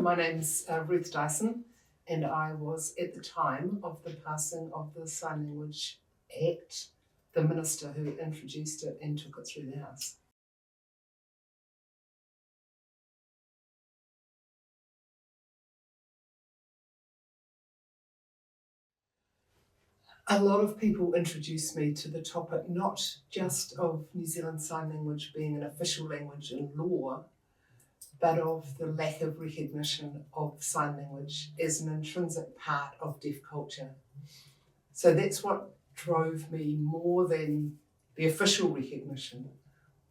my name's Ruth Dyson, and I was, at the time of the passing of the Sign Language Act, the minister who introduced it and took it through the House. A lot of people introduced me to the topic not just of New Zealand Sign Language being an official language in law, but of the lack of recognition of sign language as an intrinsic part of deaf culture. So that's what drove me more than the official recognition,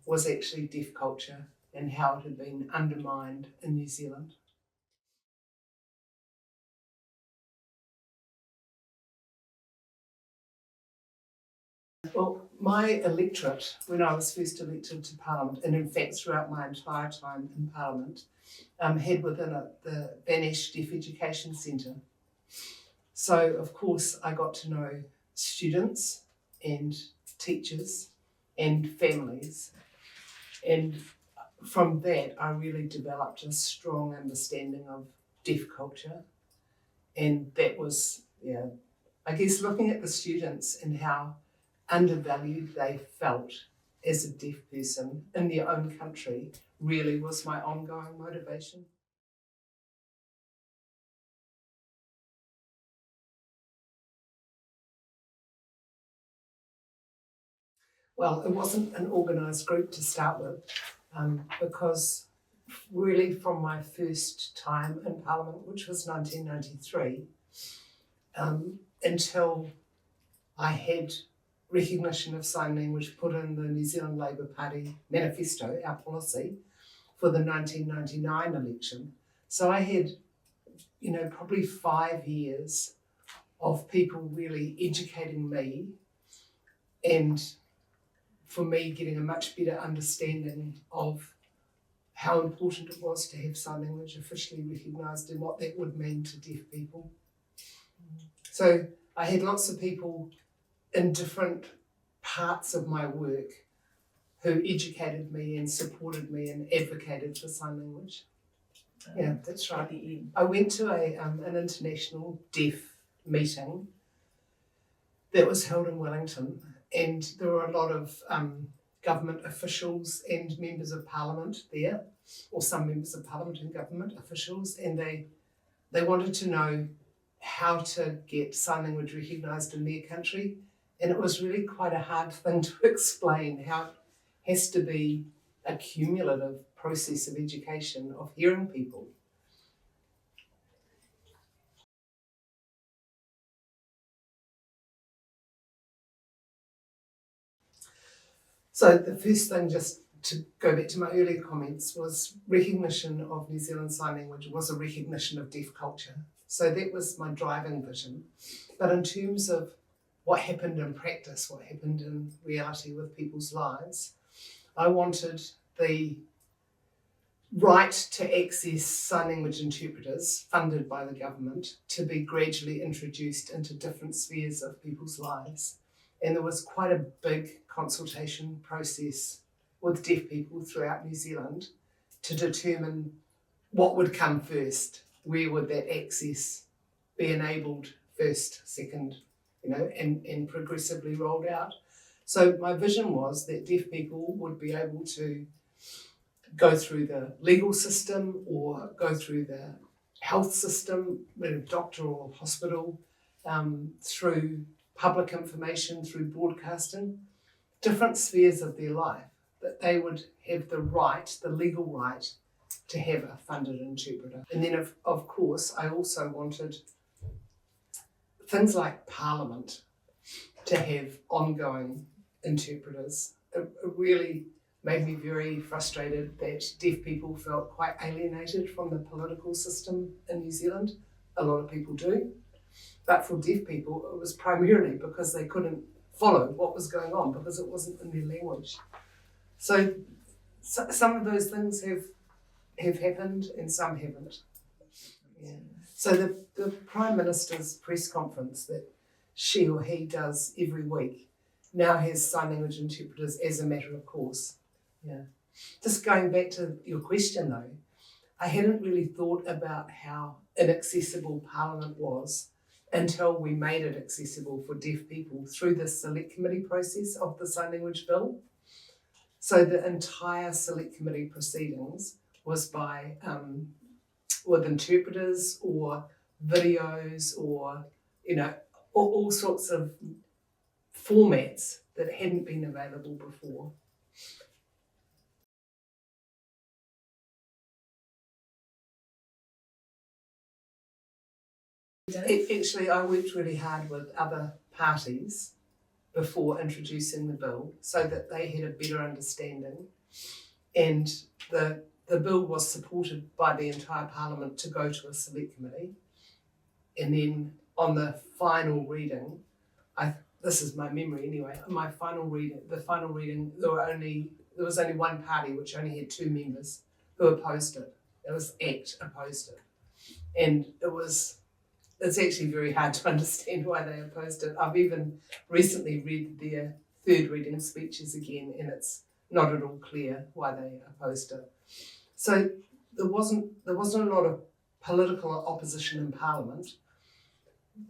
was actually deaf culture and how it had been undermined in New Zealand. Well, my electorate, when I was first elected to Parliament, and in fact throughout my entire time in Parliament, had within it the Banesh Deaf Education Centre. So, of course, I got to know students and teachers and families. And from that, I really developed a strong understanding of deaf culture. And that was, I guess, looking at the students and how undervalued they felt as a deaf person in their own country really was my ongoing motivation. Well, it wasn't an organised group to start with, because really from my first time in Parliament, which was 1993, until I had recognition of sign language put in the New Zealand Labour Party manifesto, our policy, for the 1999 election. So I had, probably 5 years of people really educating me, and for me getting a much better understanding of how important it was to have sign language officially recognised and what that would mean to deaf people. So I had lots of people in different parts of my work who educated me and supported me and advocated for sign language. Yeah, that's right. I went to an international deaf meeting that was held in Wellington, and there were a lot of government officials and members of Parliament there, or some members of Parliament and government officials, and they wanted to know how to get sign language recognised in their country. And it was really quite a hard thing to explain, how it has to be a cumulative process of education, of hearing people. So the first thing, just to go back to my earlier comments, was recognition of New Zealand Sign Language was a recognition of deaf culture. So that was my driving vision. But in terms of what happened in practice, what happened in reality with people's lives, I wanted the right to access sign language interpreters funded by the government to be gradually introduced into different spheres of people's lives. And there was quite a big consultation process with deaf people throughout New Zealand to determine what would come first, where would that access be enabled first, second, and progressively rolled out. So my vision was that deaf people would be able to go through the legal system or go through the health system, whether doctor or hospital, through public information, through broadcasting, different spheres of their life, that they would have the right, the legal right, to have a funded interpreter. And then, of course, I also wanted things like Parliament to have ongoing interpreters. It really made me very frustrated that deaf people felt quite alienated from the political system in New Zealand. A lot of people do. But for deaf people, it was primarily because they couldn't follow what was going on because it wasn't in their language. So some of those things have happened and some haven't. Yeah. So the Prime Minister's press conference that she or he does every week now has sign language interpreters as a matter of course. Yeah. Just going back to your question though, I hadn't really thought about how inaccessible Parliament was until we made it accessible for deaf people through the select committee process of the Sign Language Bill. So the entire select committee proceedings was by with interpreters or videos or, you know, all sorts of formats that hadn't been available before. Actually, I worked really hard with other parties before introducing the bill so that they had a better understanding, and the bill was supported by the entire Parliament to go to a select committee, and then on the final reading, this is my memory anyway, the final reading, there was only one party which only had 2 members who opposed it. It was ACT opposed it, and it's actually very hard to understand why they opposed it. I've even recently read their third reading speeches again, and it's not at all clear why they opposed it. So there wasn't a lot of political opposition in Parliament.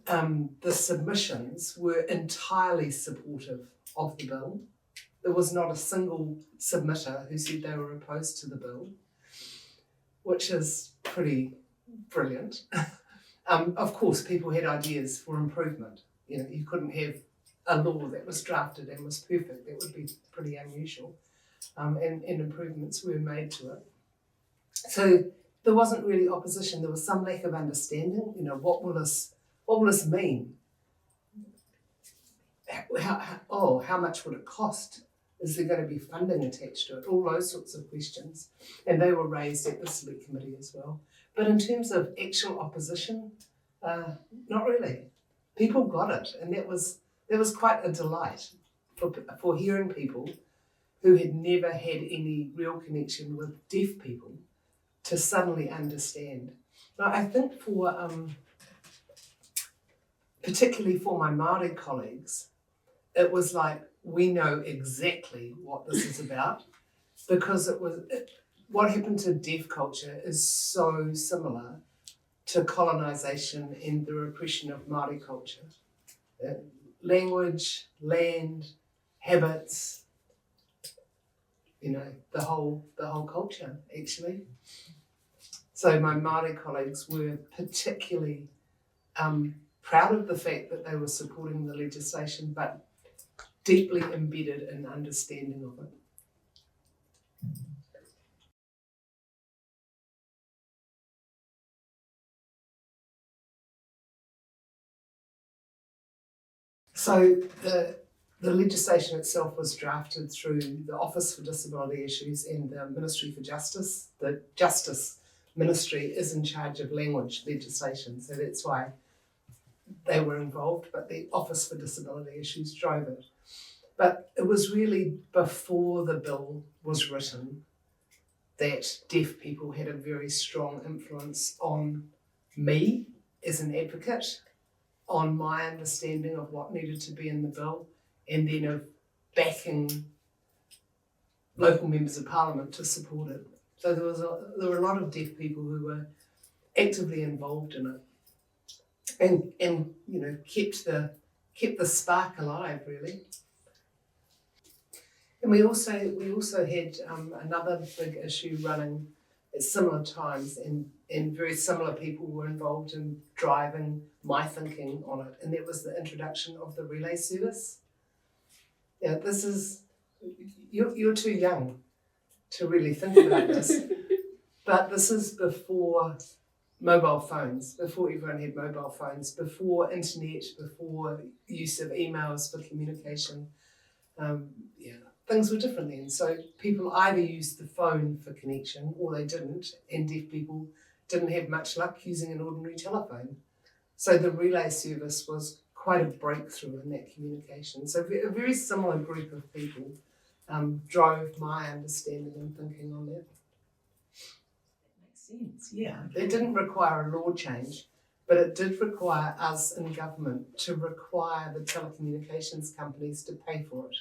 The submissions were entirely supportive of the bill. There was not a single submitter who said they were opposed to the bill, which is pretty brilliant. Of course, people had ideas for improvement. You know, you couldn't have a law that was drafted and was perfect. That would be pretty unusual. And improvements were made to it. So there wasn't really opposition. There was some lack of understanding. You know, what will this mean? How much would it cost? Is there going to be funding attached to it? All those sorts of questions. And they were raised at the select committee as well. But in terms of actual opposition, not really. People got it, and that was quite a delight for hearing people who had never had any real connection with deaf people to suddenly understand. Now, I think particularly for my Māori colleagues, it was like, we know exactly what this is about, because what happened to deaf culture is so similar to colonisation and the repression of Māori culture. Language, land, habits, you know, the whole culture, actually. So my Māori colleagues were particularly proud of the fact that they were supporting the legislation, but deeply embedded in understanding of it. So the legislation itself was drafted through the Office for Disability Issues and the Ministry for Justice. The Justice Ministry is in charge of language legislation, so that's why they were involved, but the Office for Disability Issues drove it. But it was really before the bill was written that deaf people had a very strong influence on me as an advocate, on my understanding of what needed to be in the bill, and then of backing local members of Parliament to support it. So there were a lot of deaf people who were actively involved in it, and you know, kept the spark alive, really. And we also had another big issue running at similar times, and very similar people were involved in driving my thinking on it, and that was the introduction of the relay service. Yeah, you're too young to really think about this, but this is before mobile phones, before everyone had mobile phones, before internet, before use of emails for communication. Things were different then. So people either used the phone for connection or they didn't, and deaf people didn't have much luck using an ordinary telephone. So the relay service was quite a breakthrough in that communication. So a very similar group of people drove my understanding and thinking on that. That makes sense, yeah. It didn't require a law change, but it did require us in government to require the telecommunications companies to pay for it,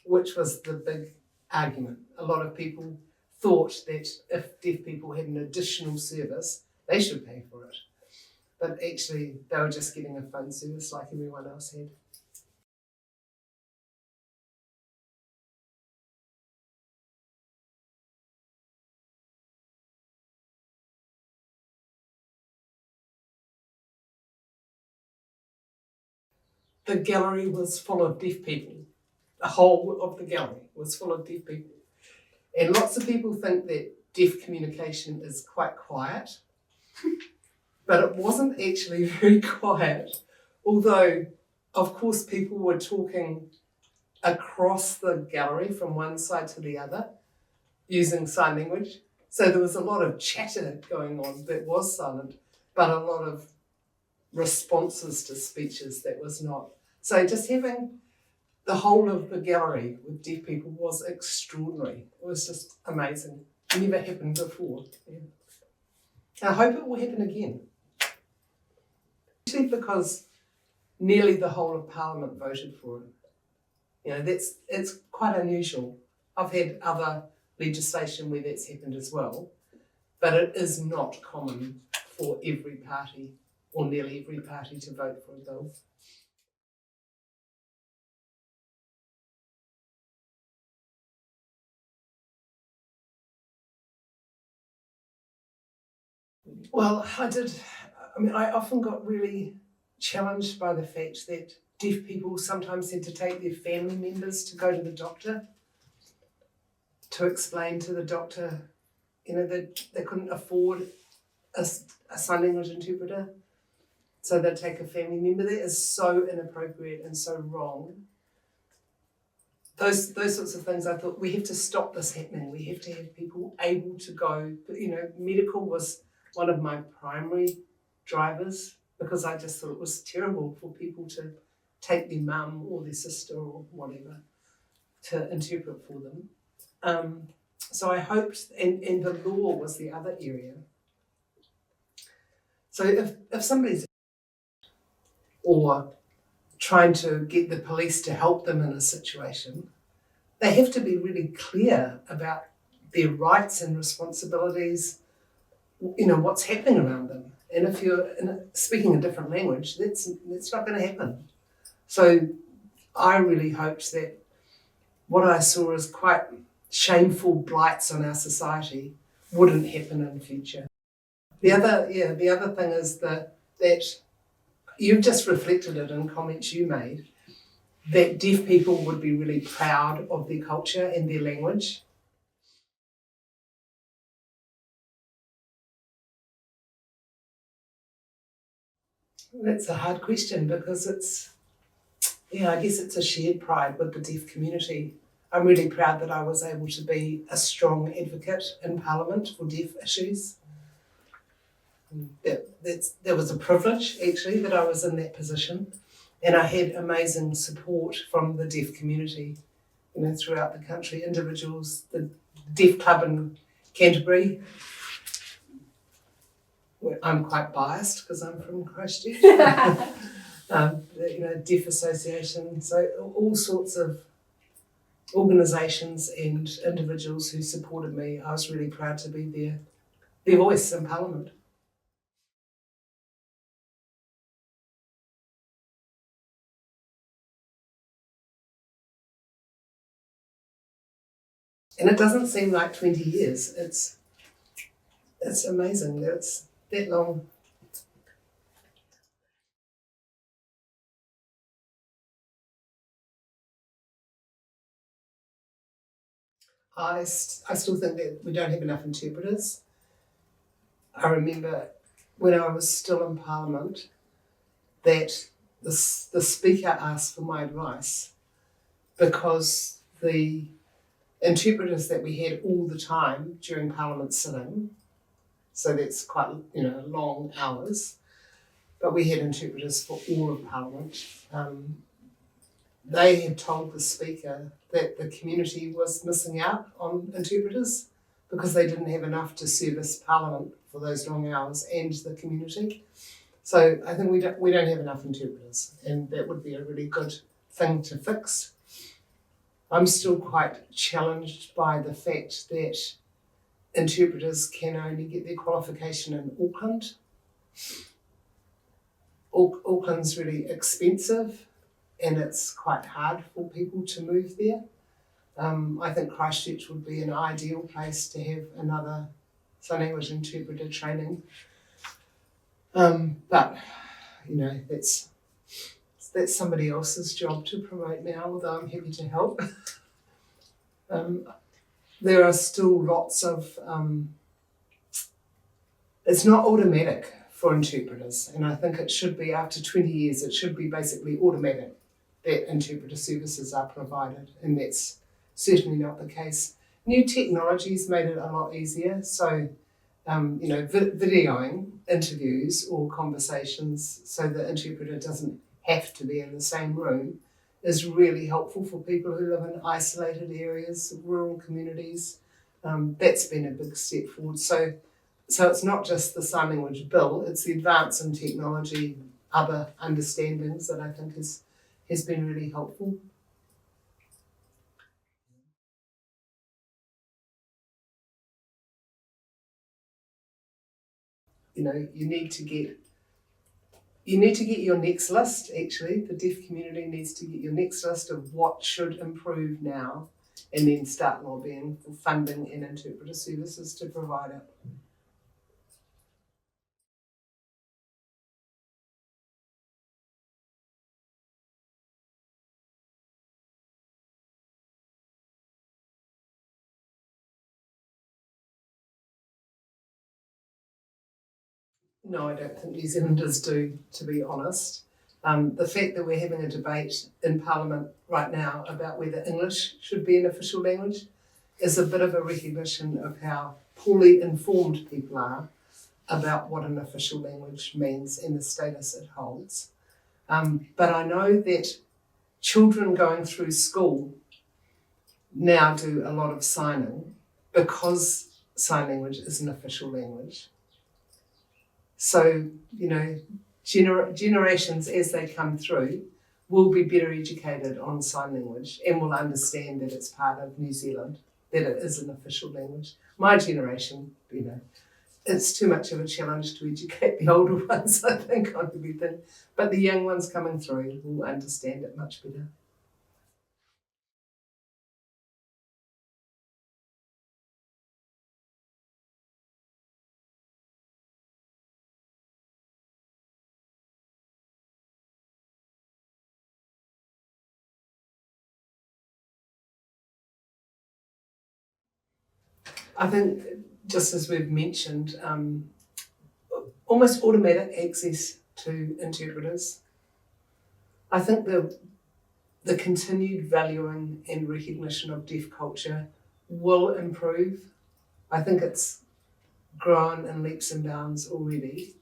which was the big argument. A lot of people thought that if deaf people had an additional service, they should pay for it. But actually, they were just getting a phone service like everyone else had. The gallery was full of deaf people. The whole of the gallery was full of deaf people. And lots of people think that deaf communication is quite quiet, but it wasn't actually very quiet. Although, of course, people were talking across the gallery from one side to the other using sign language. So there was a lot of chatter going on that was silent, but a lot of responses to speeches that was not. So just having the whole of the gallery with deaf people was extraordinary. It was just amazing. It never happened before. Yeah. I hope it will happen again. Especially because nearly the whole of Parliament voted for it. You know, it's quite unusual. I've had other legislation where that's happened as well, but it is not common for every party or nearly every party to vote for a bill. Well, I often got really challenged by the fact that deaf people sometimes had to take their family members to go to the doctor to explain to the doctor, that they couldn't afford a sign language interpreter. So they'd take a family member. That is so inappropriate and so wrong. Those sorts of things, I thought, we have to stop this happening. We have to have people able to go. Medical was one of my primary drivers because I just thought it was terrible for people to take their mum or their sister or whatever to interpret for them. So I hoped, and the law was the other area. So if somebody's or trying to get the police to help them in a situation, they have to be really clear about their rights and responsibilities, what's happening around them. And if you're speaking a different language, that's not going to happen. So I really hoped that what I saw as quite shameful blights on our society wouldn't happen in the future. The other thing is that you've just reflected it in comments you made, that deaf people would be really proud of their culture and their language. That's a hard question because I guess it's a shared pride with the deaf community. I'm really proud that I was able to be a strong advocate in Parliament for deaf issues. That was a privilege, actually, that I was in that position. And I had amazing support from the deaf community, throughout the country. Individuals, the Deaf Club in Canterbury. I'm quite biased because I'm from Christchurch. Deaf Association. So all sorts of organisations and individuals who supported me. I was really proud to be their voice in Parliament. And it doesn't seem like 20 years. It's amazing that it's that long. I still think that we don't have enough interpreters. I remember when I was still in Parliament that the Speaker asked for my advice because the interpreters that we had all the time during Parliament sitting, so that's quite long hours, but we had interpreters for all of Parliament. They had told the Speaker that the community was missing out on interpreters because they didn't have enough to service Parliament for those long hours and the community. So I think we don't have enough interpreters, and that would be a really good thing to fix. I'm still quite challenged by the fact that interpreters can only get their qualification in Auckland. Auckland's really expensive and it's quite hard for people to move there. I think Christchurch would be an ideal place to have another sign language interpreter training. But, that's somebody else's job to promote now, although I'm happy to help. There are still lots of, it's not automatic for interpreters, and I think it should be after 20 years, it should be basically automatic that interpreter services are provided, and that's certainly not the case. New technology's made it a lot easier, so videoing interviews or conversations so the interpreter doesn't have to be in the same room is really helpful for people who live in isolated areas, rural communities. That's been a big step forward. So it's not just the sign language bill, it's the advance in technology, other understandings that I think has been really helpful. You need to get your next list, actually. The deaf community needs to get your next list of what should improve now and then start lobbying for funding and interpreter services to provide it. No, I don't think New Zealanders do, to be honest. The fact that we're having a debate in Parliament right now about whether English should be an official language is a bit of a recognition of how poorly informed people are about what an official language means and the status it holds. But I know that children going through school now do a lot of signing because sign language is an official language. So, generations as they come through will be better educated on sign language and will understand that it's part of New Zealand, that it is an official language. My generation, it's too much of a challenge to educate the older ones, I think, on everything. But the young ones coming through will understand it much better. I think, just as we've mentioned, almost automatic access to interpreters. I think the continued valuing and recognition of deaf culture will improve. I think it's grown in leaps and bounds already.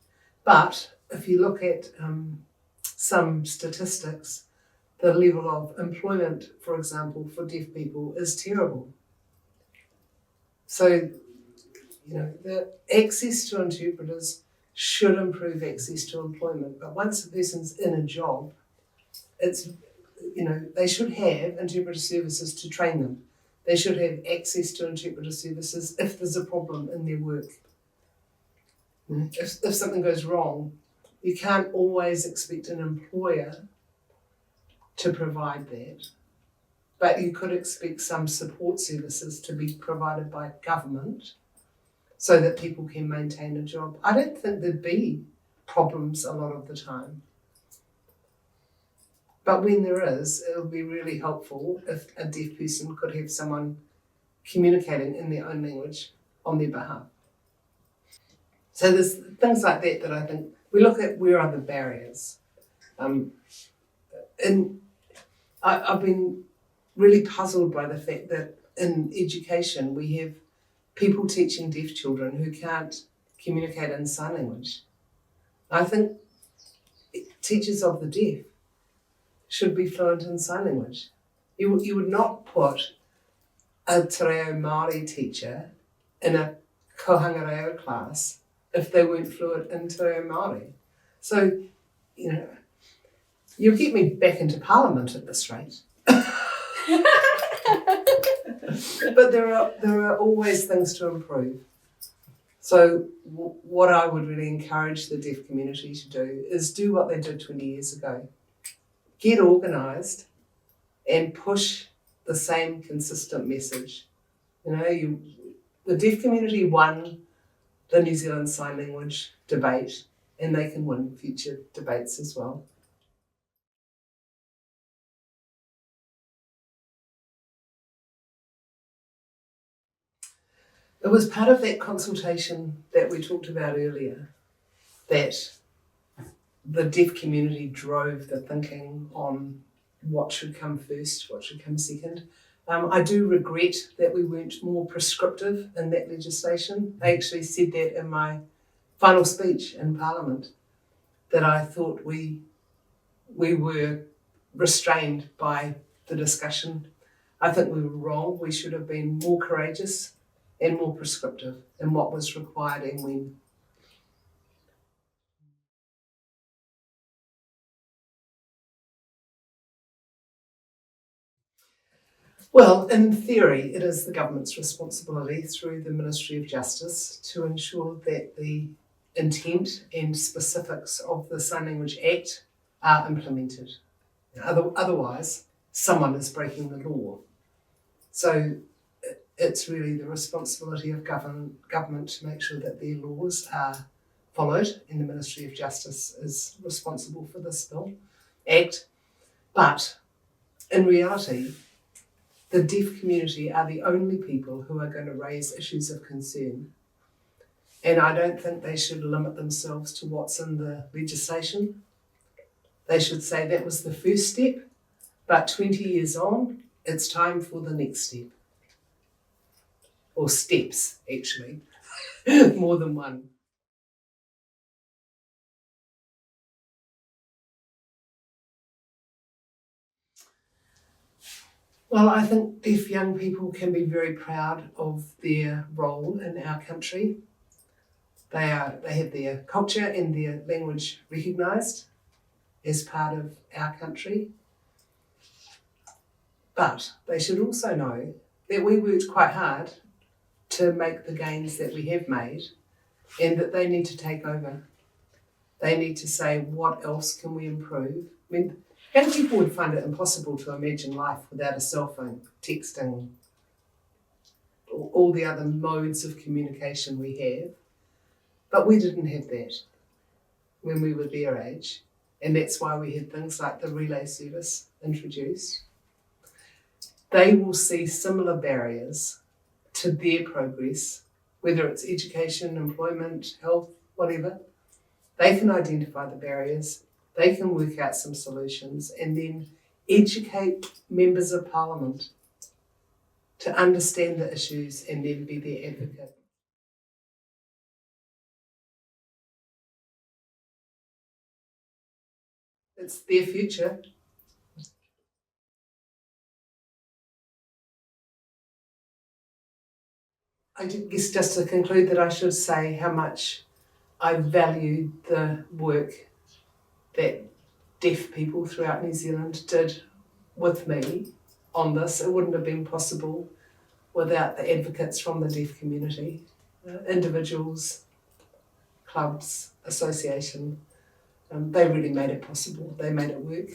But if you look at some statistics, the level of employment, for example, for deaf people is terrible. So, the access to interpreters should improve access to employment. But once a person's in a job, they should have interpreter services to train them. They should have access to interpreter services if there's a problem in their work. If something goes wrong, you can't always expect an employer to provide that. But you could expect some support services to be provided by government so that people can maintain a job. I don't think there'd be problems a lot of the time. But when there is, it'll be really helpful if a deaf person could have someone communicating in their own language on their behalf. So there's things like that I think we look at where are the barriers. And I've been really puzzled by the fact that in education we have people teaching deaf children who can't communicate in sign language. I think teachers of the deaf should be fluent in sign language. You would not put a te reo Māori teacher in a kohanga reo class if they weren't fluent in te reo Māori. So, you'll get me back into Parliament at this rate. But there are always things to improve. So what I would really encourage the deaf community to do is do what they did 20 years ago. Get organised and push the same consistent message. The deaf community won the New Zealand Sign Language debate, and they can win future debates as well. It was part of that consultation that we talked about earlier that the deaf community drove the thinking on what should come first, what should come second. I do regret that we weren't more prescriptive in that legislation. I actually said that in my final speech in Parliament, that I thought we were restrained by the discussion. I think we were wrong. We should have been more courageous and more prescriptive in what was required and when. Well, in theory, it is the government's responsibility through the Ministry of Justice to ensure that the intent and specifics of the Sign Language Act are implemented. Otherwise, someone is breaking the law. So it's really the responsibility of government to make sure that their laws are followed, and the Ministry of Justice is responsible for this act. But in reality, the deaf community are the only people who are going to raise issues of concern. And I don't think they should limit themselves to what's in the legislation. They should say that was the first step, but 20 years on, it's time for the next step. Or steps, actually, more than one. Well, I think deaf young people can be very proud of their role in our country. They have their culture and their language recognised as part of our country. But they should also know that we worked quite hard to make the gains that we have made, and that they need to take over. They need to say, what else can we improve? I mean, young people would find it impossible to imagine life without a cell phone, texting, all the other modes of communication we have. But we didn't have that when we were their age, and that's why we had things like the relay service introduced. They will see similar barriers to their progress, whether it's education, employment, health, whatever. They can identify the barriers, they can work out some solutions, and then educate members of Parliament to understand the issues and then be their advocate. It's their future. I guess just to conclude that I should say how much I value the work that deaf people throughout New Zealand did with me on this. It wouldn't have been possible without the advocates from the deaf community, individuals, clubs, association. They really made it possible. They made it work.